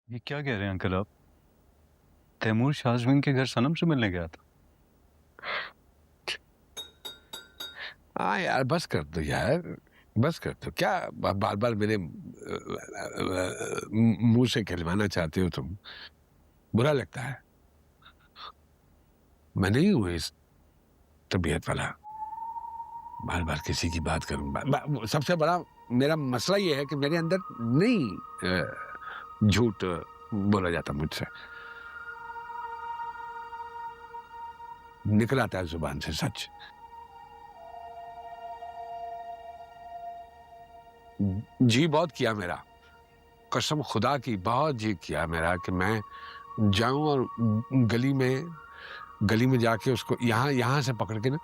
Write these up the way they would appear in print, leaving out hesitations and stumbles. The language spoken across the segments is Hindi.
ये क्या कह रहे हैं अंकल आप? तैमूर शाजमीन के घर सनम से मिलने गया था। हाँ यार, बस कर दो यार, बस कर दो। क्या बार बार मेरे मुंह से खिलवाना चाहते हो तुम? बुरा लगता है। मैं नहीं हूं इस तबीयत वाला, बार बार किसी की बात करूं। सबसे बड़ा मेरा मसला ये है कि मेरे अंदर नहीं झूठ बोला जाता मुझसे, निकल आता है जुबान से सच। जी बहुत किया मेरा, कसम खुदा की बहुत जी किया मेरा कि मैं जाऊं और गली में जाके उसको यहाँ से पकड़ के ना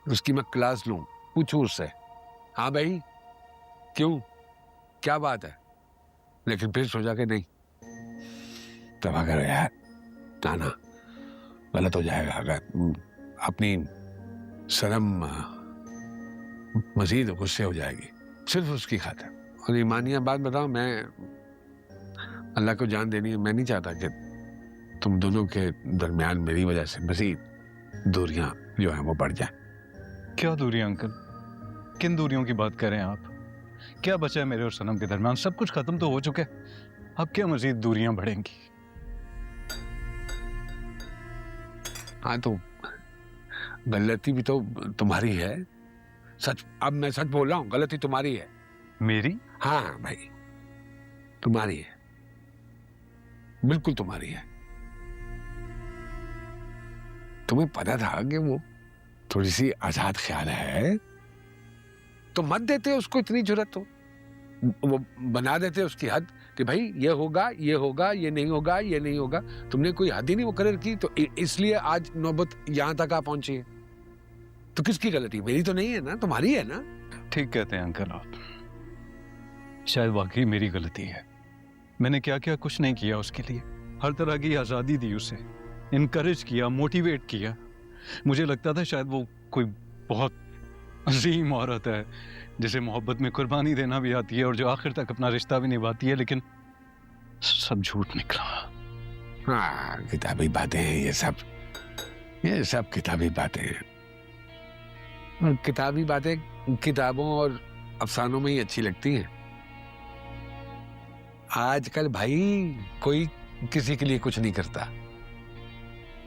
उसकी मैं क्लास लूं, पूछूं उससे, हाँ भाई क्यों, क्या बात है। लेकिन फिर सोचा कि नहीं, तब अगर यार ना गलत हो जाएगा, अगर अपनी शर्म मजीद गुस्से हो जाएगी सिर्फ उसकी खातिर। और ईमानिया बात बताओ, मैं अल्लाह को जान देनी है, मैं नहीं चाहता कि तुम दोनों के दरमियान मेरी वजह से मजीद दूरियां जो है वो बढ़ जाए। क्या दूरियां अंकल? किन दूरियों की बात कर रहे हैं आप? क्या बचा है मेरे और सनम के दरमियान? सब कुछ खत्म तो हो चुका है, अब क्या मजीद दूरियां बढ़ेंगी? हाँ तो गलती भी तो तुम्हारी है, सच। अब मैं सच बोल रहा हूँ, गलती तुम्हारी है। मेरी? हाँ भाई, तुम्हारी है, बिल्कुल तुम्हारी है। तुम्हें पता था कि वो थोड़ी सी आजाद ख्याल है, तो मत देते उसको इतनी जुर्रत। तो वो बना देते उसकी हद कि भाई ये होगा, ये होगा, ये नहीं होगा, ये नहीं होगा। तुमने कोई हद ही नहीं मुकर्रर की, तो इसलिए आज नौबत यहां तक आ पहुंची है। तो किसकी गलती? मेरी तो नहीं है ना, तुम्हारी है ना। ठीक कहते हैं अंकल आप, शायद वाकई मेरी गलती है। मैंने क्या क्या कुछ नहीं किया उसके लिए, हर तरह की आज़ादी दी उसे, इनकरेज किया, मोटिवेट किया। मुझे लगता था शायद वो कोई बहुत अजीम औरत है जिसे मोहब्बत में कुर्बानी देना भी आती है और जो आखिर तक अपना रिश्ता भी निभाती है, लेकिन सब झूठ निकला। हाँ, किताबी बातें हैं ये सब किताबी बातें हैं। और किताबी बातें किताबों और अफसानों में ही अच्छी लगती हैं। आजकल भाई कोई किसी के लिए कुछ नहीं करता।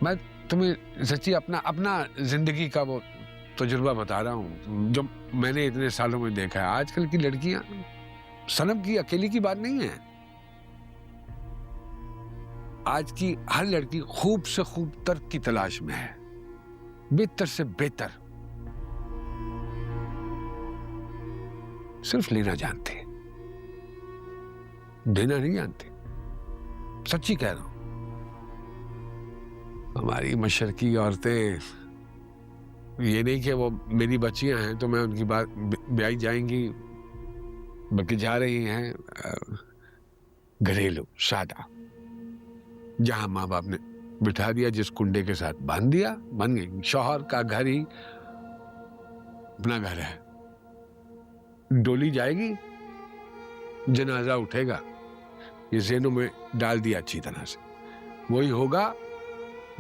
मैं तुम्हें सच्ची अपना जिंदगी का वो तजुर्बा बता रहा हूँ जो मैंने इतने सालों में देखा है। आजकल की लड़कियां, सनम की अकेली की बात नहीं है, आज की हर लड़की खूब से खूब तर की तलाश में है, बेहतर से बेहतर। सिर्फ लेना जानते, देना नहीं जानते। सच्ची कह रहा हूं। हमारी मशरकी औरतें, ये नहीं कि वो मेरी बच्चियां हैं तो मैं उनकी बात ब्याई जाएंगी, बल्कि जा रही हैं घरेलू सादा, जहां माँ बाप ने बिठा दिया, जिस कुंडे के साथ बांध दिया, बन गई। शौहर का घर ही अपना घर है। डोली जाएगी, जनाजा उठेगा, ये ज़हनों में डाल दिया अच्छी तरह से। वही होगा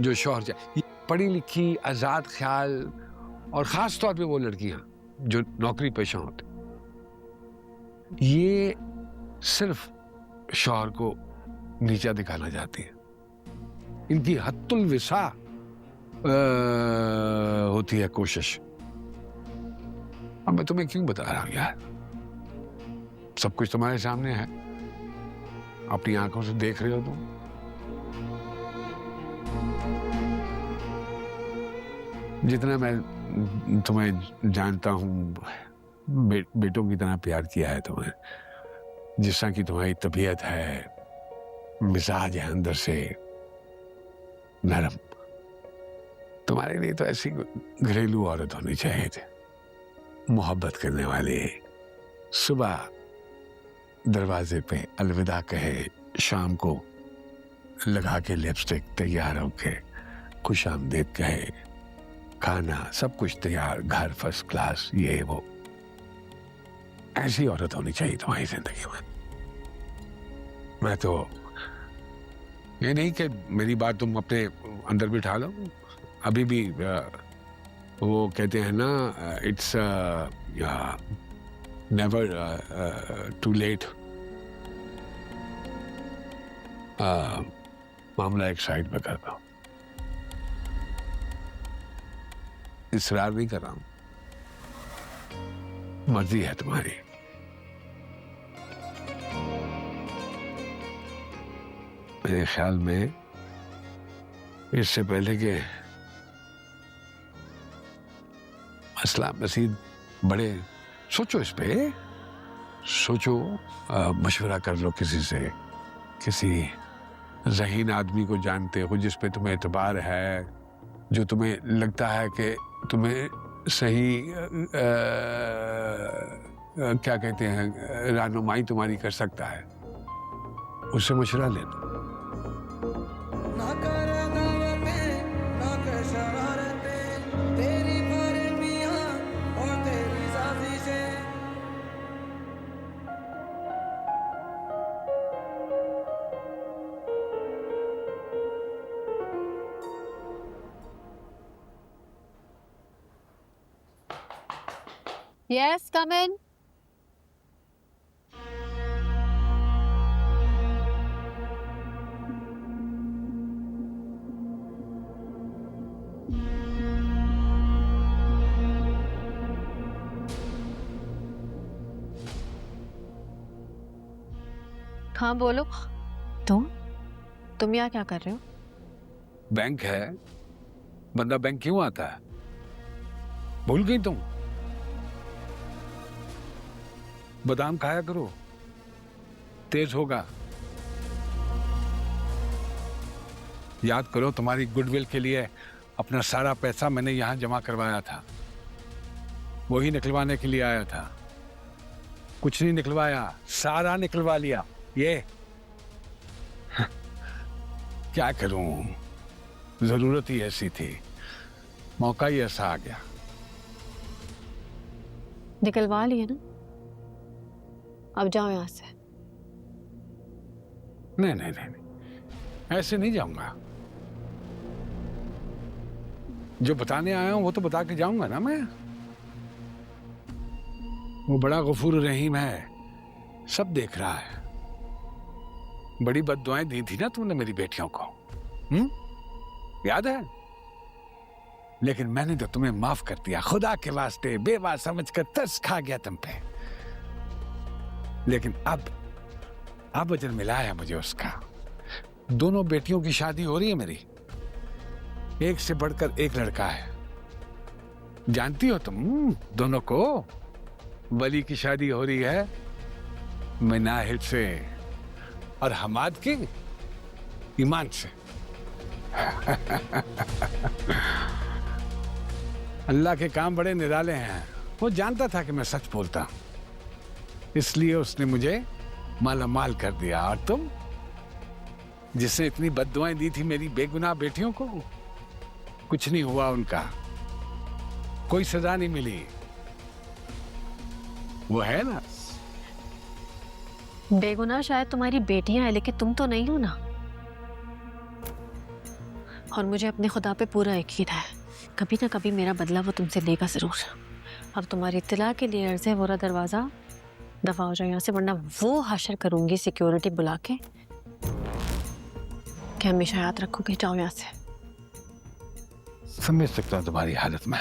जो शौहर चाहे। ये पढ़ी लिखी आजाद ख्याल, और खास तौर पे वो लड़कियां जो नौकरी पेशा होती, ये सिर्फ शौहर को नीचा दिखाना चाहती है। इनकी हत्तुल विसा होती है कोशिश। अब मैं तुम्हें क्यों बता रहा हूं यार, सब कुछ तुम्हारे सामने है, अपनी आंखों से देख रहे हो तुम। जितना मैं तुम्हें जानता हूं, बेटों की तरह प्यार किया है तुम्हें। जिस तरह की तुम्हारी तबीयत है, मिजाज है अंदर से नरम, तुम्हारे लिए तो ऐसी घरेलू औरत होनी चाहिए थी। मोहब्बत करने वाले, सुबह दरवाजे पे अलविदा कहे, शाम को लगा के लिपस्टिक तैयार होके खुश आमदीद कहे, खाना सब कुछ तैयार, घर फर्स्ट क्लास, ये वो। ऐसी औरत होनी चाहिए तुम्हारी जिंदगी में। मैं तो ये नहीं कि मेरी बात तुम अपने अंदर बिठा लो, अभी भी वो कहते हैं ना, इट्स नेवर टू लेट। मामला एक साइड पे कर दो, इसरार नहीं कर रहा हूं, मर्जी है तुम्हारी। मेरे ख्याल में इससे पहले कि मसला मसीद बड़े, सोचो इस पे, सोचो, मशवरा कर लो किसी से, किसी ज़हीन आदमी को जानते हो जिस पे तुम्हें एतबार है, जो तुम्हें लगता है कि तुम्हें सही क्या कहते हैं, रहनुमाई तुम्हारी कर सकता है, उससे मशवरा ले लो। Yes, come in. हाँ बोलो। तुम यहाँ क्या कर रहे हो? बैंक है, बंदा बैंक क्यों आता है? भूल गई तुम? बादाम खाया करो, तेज होगा। याद करो, तुम्हारी गुडविल के लिए अपना सारा पैसा मैंने यहां जमा करवाया था, वही निकलवाने के लिए आया था। कुछ नहीं निकलवाया, सारा निकलवा लिया। ये क्या करूं, जरूरत ही ऐसी थी, मौका ही ऐसा आ गया। निकलवा लिए ना, अब जाओ यहाँ से। नहीं नहीं नहीं, नहीं, ऐसे नहीं जाऊंगा। जो बताने आया हूं वो तो बता के जाऊंगा ना मैं। वो बड़ा गफूर रहीम है, सब देख रहा है। बड़ी बद्दुआएं दी थी ना तुमने मेरी बेटियों को, याद है? लेकिन मैंने तो तुम्हें माफ कर दिया, खुदा के वास्ते, बेवा समझकर तरस खा गया तुम पे। लेकिन अब अजर मिला है मुझे उसका। दोनों बेटियों की शादी हो रही है मेरी, एक से बढ़कर एक लड़का है। जानती हो तुम दोनों को? वली की शादी हो रही है मिनाहिल से और हमाद की ईमान से। अल्लाह के काम बड़े निराले हैं। वो जानता था कि मैं सच बोलता हूं, इसलिए उसने मुझे मालामाल कर दिया। और तुम, जिसने इतनी बद्दुआएं दी थी मेरी बेगुनाह बेटियों को, कुछ नहीं हुआ उनका, कोई सजा नहीं मिली। वो है ना, बेगुनाह शायद तुम्हारी बेटियां हैं, लेकिन तुम तो नहीं हो ना। और मुझे अपने खुदा पे पूरा यकीन है, कभी ना कभी मेरा बदला वो तुमसे लेगा जरूर। अब तुम्हारी इत्तला के लिए अर्ज़ है, वो दरवाजा दफा हो जाए यहाँ से, वरना वो हाशर करूंगी सिक्योरिटी बुला के कि हमेशा याद रखोगे। जाओ यहाँ से। समझ सकता हूं तुम्हारी हालत में,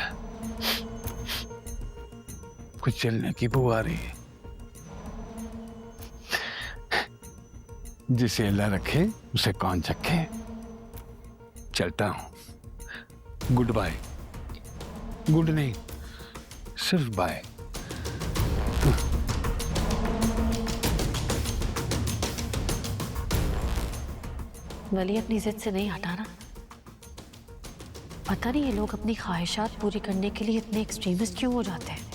कुछ चलने की बू आ रही है। जिसे अल्लाह रखे उसे कौन चखे। चलता हूं, गुड बाय। गुड नहीं, सिर्फ बाय। वली अपनी जिद से नहीं हटा ना। पता नहीं ये लोग अपनी ख्वाहिशात पूरी करने के लिए इतने एक्सट्रीमिस्ट क्यों हो जाते हैं।